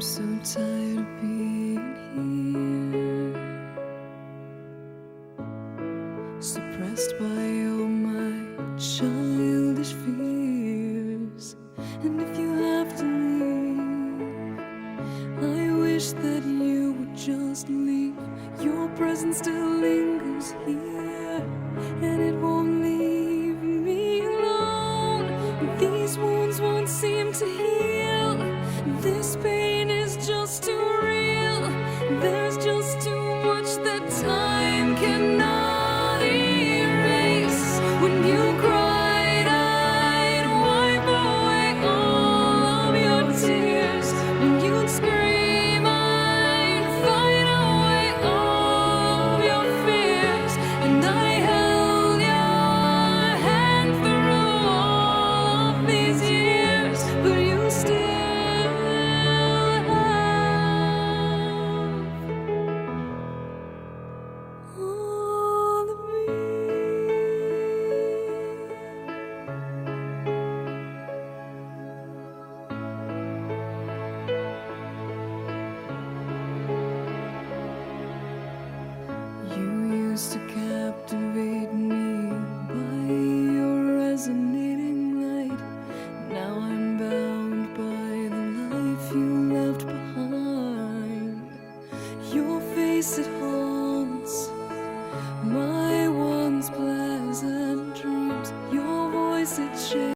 so tired of being here, suppressed by all my childish fears. And if you have to leave, I wish that you would just leave. Your presence still lingers here, and it won't leave me alone. These wounds won't seem to heal. This pain